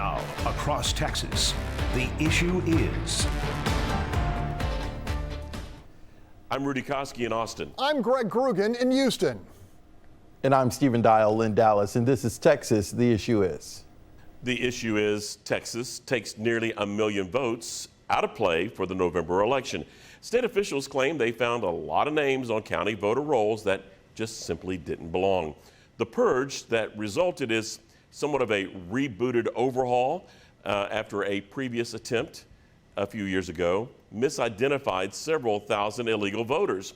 Now, across Texas, the issue is. I'm Rudy Koski in Austin. I'm Greg Krugen in Houston. And I'm Stephen Dial in Dallas, and this is Texas, the issue is. The issue is Texas takes nearly 1 million votes out of play for the November election. State officials claim they found a lot of names on county voter rolls that just simply didn't belong. The purge that resulted is somewhat of a rebooted overhaul after a previous attempt a few years ago misidentified several thousand illegal voters.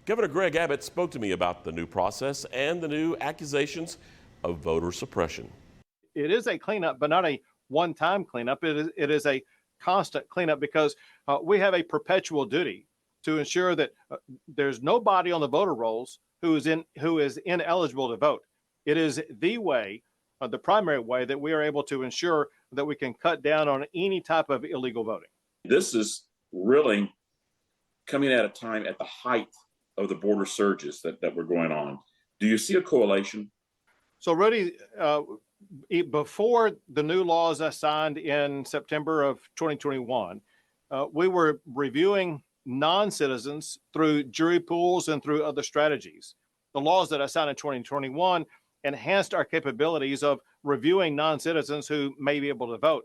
Governor Greg Abbott spoke to me about the new process and the new accusations of voter suppression. It is a cleanup, but not a one-time cleanup. It is a constant cleanup because we have a perpetual duty to ensure that there's nobody on the voter rolls who is ineligible to vote. It is the way, the primary way that we are able to ensure that we can cut down on any type of illegal voting. This is really coming at a time at the height of the border surges that were going on. Do you see a correlation? So, Rudy, before the new laws I signed in September of 2021, we were reviewing non-citizens through jury pools and through other strategies. The laws that I signed in 2021 enhanced our capabilities of reviewing non-citizens who may be able to vote.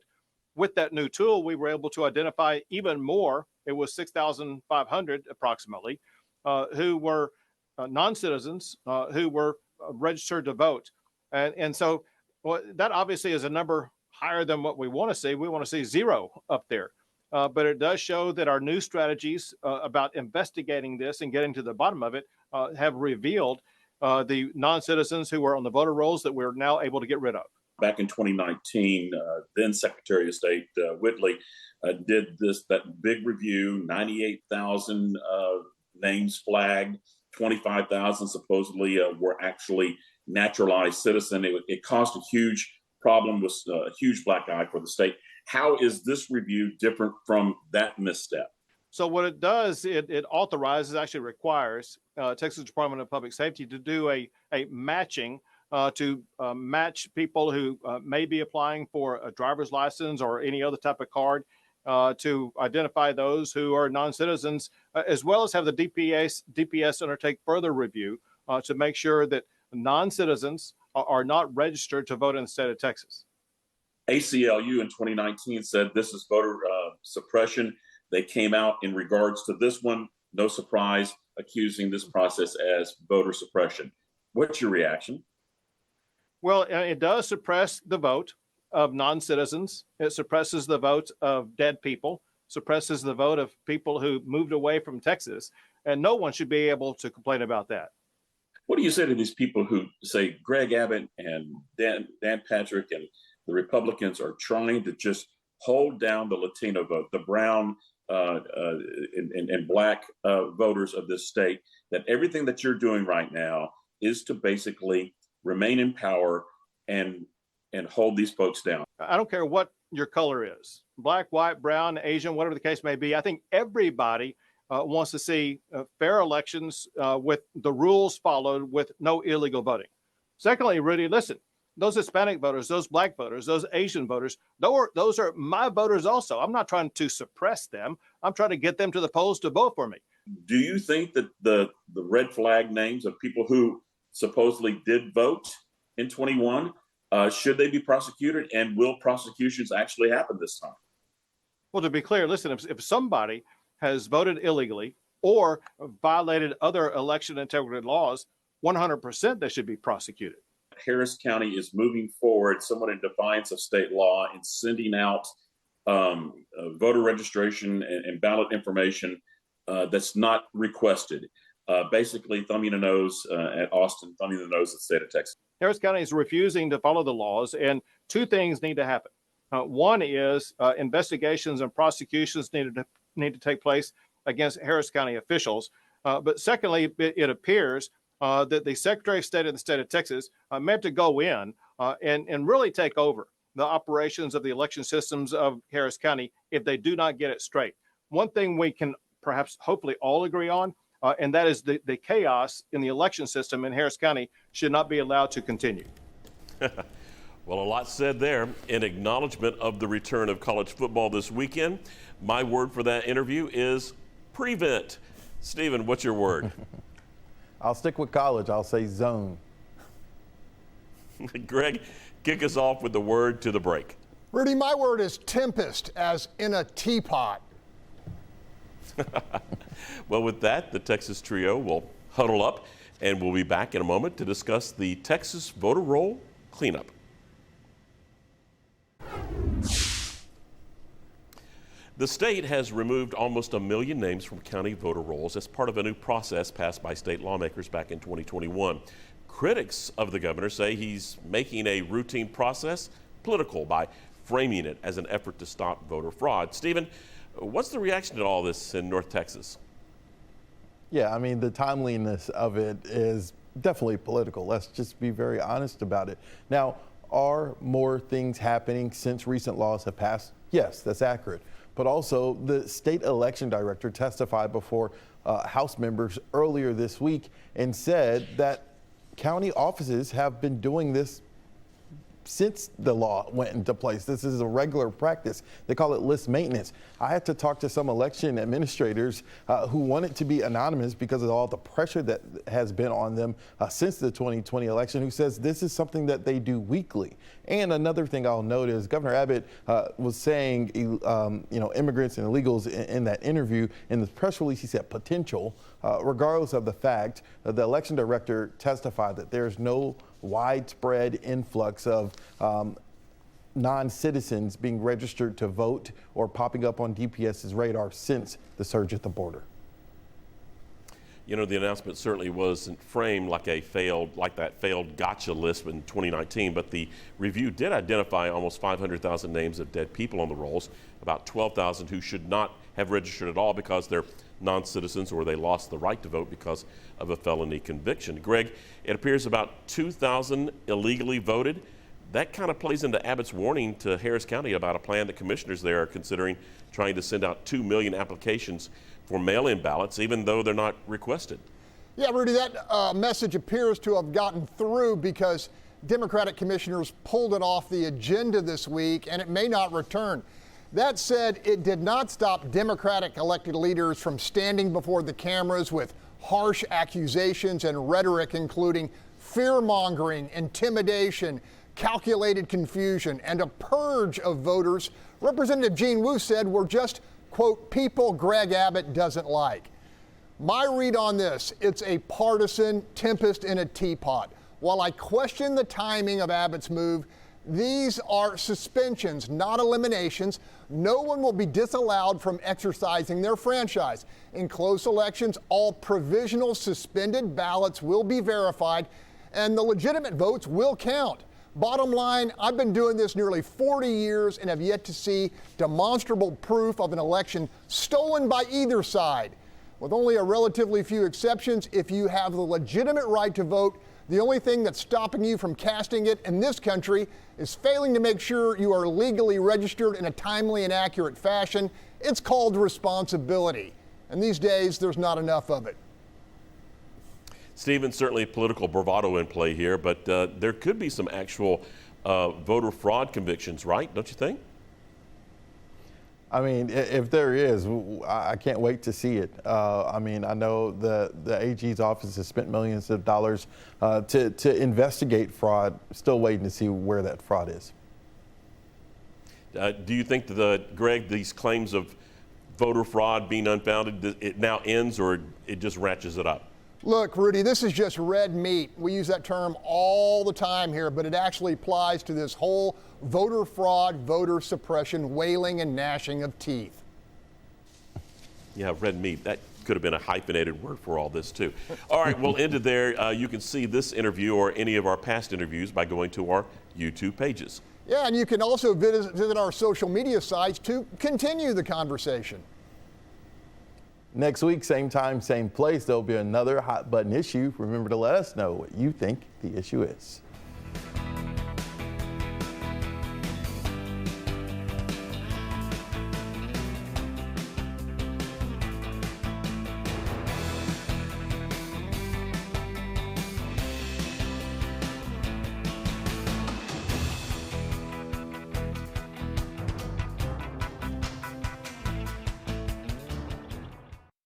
With that new tool, we were able to identify even more. It was 6,500 approximately, who were non-citizens who were registered to vote. And so that obviously is a number higher than what we want to see. We want to see zero up there. But it does show that our new strategies about investigating this and getting to the bottom of it have revealed the non-citizens who were on the voter rolls that we're now able to get rid of. Back in 2019, then Secretary of State Whitley did that big review, 98,000 names flagged, 25,000 supposedly were actually naturalized citizen. It caused a huge problem, with a huge black eye for the state. How is this review different from that misstep? So what it does, it authorizes, actually requires Texas Department of Public Safety to do a matching to match people who may be applying for a driver's license or any other type of card to identify those who are non-citizens, as well as have the DPS undertake further review to make sure that non-citizens are not registered to vote in the state of Texas. ACLU in 2019 said this is voter suppression. They came out in regards to this one, no surprise, accusing this process as voter suppression. What's your reaction? Well, it does suppress the vote of non-citizens. It suppresses the vote of dead people, suppresses the vote of people who moved away from Texas, and no one should be able to complain about that. What do you say to these people who say Greg Abbott and Dan Patrick and the Republicans are trying to just hold down the Latino vote, the brown and black voters of this state, that everything that you're doing right now is to basically remain in power and hold these folks down? I don't care what your color is, black, white, brown, Asian, whatever the case may be. I think everybody wants to see fair elections with the rules followed, with no illegal voting. Secondly, Rudy, listen, those Hispanic voters, those black voters, those Asian voters, those are my voters also. I'm not trying to suppress them. I'm trying to get them to the polls to vote for me. Do you think that the red flag names of people who supposedly did vote in 21, should they be prosecuted, and will prosecutions actually happen this time? Well, to be clear, listen, if somebody has voted illegally or violated other election integrity laws, 100% they should be prosecuted. Harris County is moving forward, somewhat in defiance of state law, and sending out voter registration and ballot information that's not requested. Basically thumbing the nose at Austin, thumbing the nose at the state of Texas. Harris County is refusing to follow the laws, and two things need to happen. One is investigations and prosecutions need to take place against Harris County officials. But secondly, it appears that the Secretary of State of the state of Texas meant to go in and really take over the operations of the election systems of Harris County if they do not get it straight. One thing we can perhaps hopefully all agree on, and that is the chaos in the election system in Harris County should not be allowed to continue. Well, a lot said there in acknowledgement of the return of college football this weekend. My word for that interview is prevent. Stephen, what's your word? I'll stick with college. I'll say zone. Greg, kick us off with the word to the break. Rudy, my word is tempest, as in a teapot. Well, with that, the Texas trio will huddle up, and we'll be back in a moment to discuss the Texas voter roll cleanup. The state has removed almost 1 million names from county voter rolls as part of a new process passed by state lawmakers back in 2021. Critics of the governor say he's making a routine process political by framing it as an effort to stop voter fraud. Stephen, what's the reaction to all this in North Texas? Yeah, I mean, the timeliness of it is definitely political. Let's just be very honest about it. Now, are more things happening since recent laws have passed? Yes, that's accurate. But also, the state election director testified before House members earlier this week and said that county offices have been doing this since the law went into place. This is a regular practice. They call it list maintenance. I had to talk to some election administrators who wanted to be anonymous because of all the pressure that has been on them since the 2020 election, who says this is something that they do weekly. And another thing I'll note is Governor Abbott was saying, immigrants and illegals in that interview. In the press release, he said potential. Regardless of the fact, the election director testified that there's no widespread influx of non-citizens being registered to vote or popping up on DPS's radar since the surge at the border. You know, the announcement certainly wasn't framed like that failed gotcha list in 2019, but the review did identify almost 500,000 names of dead people on the rolls, about 12,000 who should not have registered at all because they're non-citizens or they lost the right to vote because of a felony conviction. Greg, it appears about 2,000 illegally voted. That kind of plays into Abbott's warning to Harris County about a plan that commissioners there are considering, trying to send out 2 million applications for mail-in ballots, even though they're not requested. Yeah, Rudy, that message appears to have gotten through because Democratic commissioners pulled it off the agenda this week, and it may not return. That said, it did not stop Democratic elected leaders from standing before the cameras with harsh accusations and rhetoric, including fear-mongering, intimidation, calculated confusion, and a purge of voters Representative Gene Wu said were just, quote, people Greg Abbott doesn't like. My read on this, it's a partisan tempest in a teapot. While I question the timing of Abbott's move, these are suspensions, not eliminations. No one will be disallowed from exercising their franchise. In close elections, all provisional suspended ballots will be verified, and the legitimate votes will count. Bottom line, I've been doing this nearly 40 years and have yet to see demonstrable proof of an election stolen by either side. With only a relatively few exceptions, if you have the legitimate right to vote, the only thing that's stopping you from casting it in this country is failing to make sure you are legally registered in a timely and accurate fashion. It's called responsibility. And these days, there's not enough of it. Stephen, certainly political bravado in play here, but there could be some actual voter fraud convictions, right? Don't you think? I mean, if there is, I can't wait to see it. I mean, I know the AG's office has spent millions of dollars to investigate fraud. Still waiting to see where that fraud is. Do you think Greg, these claims of voter fraud being unfounded, it now ends or it just ratchets it up? Look, Rudy, this is just red meat. We use that term all the time here, but it actually applies to this whole voter fraud, voter suppression, wailing and gnashing of teeth. Yeah, red meat. That could have been a hyphenated word for all this, too. All right, we'll end it there. You can see this interview or any of our past interviews by going to our YouTube pages. Yeah, and you can also visit our social media sites to continue the conversation. Next week, same time, same place, there'll be another hot button issue. Remember to let us know what you think the issue is.